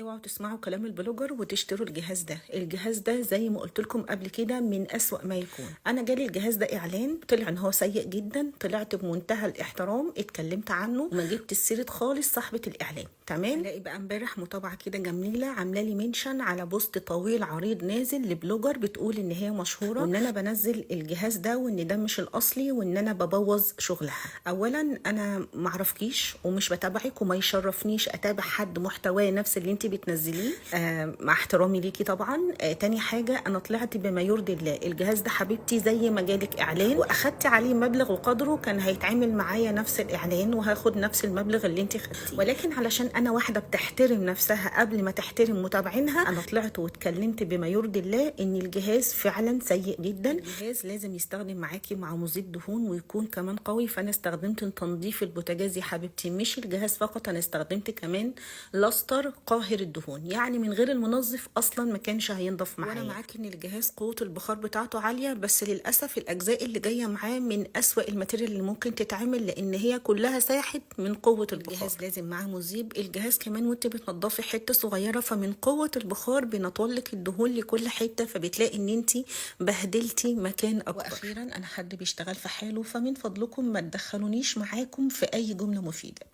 اوعوا تسمعوا كلام البلوجر وتشتروا الجهاز ده. الجهاز ده زي ما قلت لكم قبل كده من اسوأ ما يكون. انا جالي الجهاز ده اعلان، طلع ان هو سيء جدا، طلعت بمنتهى الاحترام اتكلمت عنه وما جبت السيره خالص صاحبه الاعلان. تمام. الاقي بقى امبارح متابعه كده جميله عامله لي منشن على بوست طويل عريض نازل لبلوجر بتقول ان هي مشهوره وان انا بنزل الجهاز ده وان ده مش الاصلي وان انا ببوظ شغلها. اولا انا معرفكيش ومش بتابعك وما يشرفنيش اتابع حد محتواه نفس اللي انت بتنزليه، مع احترامي ليكي طبعا. تاني حاجه انا طلعت بما يرضي الله. الجهاز ده حبيبتي زي ما جالك اعلان واخدت عليه مبلغ وقدره كان هيتعامل معايا نفس الاعلان وهاخد نفس المبلغ اللي انت خدتيه، ولكن علشان انا واحده بتحترم نفسها قبل ما تحترم متابعينها انا طلعت واتكلمت بما يرضي الله ان الجهاز فعلا سيء جدا. الجهاز لازم يستخدم معاكي مع مزيل دهون ويكون كمان قوي، فانا استخدمت تنظيف البوتاجاز يا حبيبتي، مش الجهاز فقط، انا استخدمت كمان لاستر قاهر الدهون، يعني من غير المنظف اصلا ما كانش هينضف معايا. وانا معاكي ان الجهاز قوه البخار بتاعته عاليه، بس للاسف الاجزاء اللي جايه معاه من اسوأ الماتيريال اللي ممكن تتعمل لان هي كلها ساحت من قوه البخار. الجهاز لازم معاه مذيب. الجهاز كمان وانت بتنضفي حته صغيره فمن قوه البخار بينطلق الدهون لكل حته، فبتلاقي ان انت بهدلتي مكان اكبر. واخيرا انا حد بيشتغل في حاله، فمن فضلكم ما تدخلونيش معاكم في اي جمله مفيده.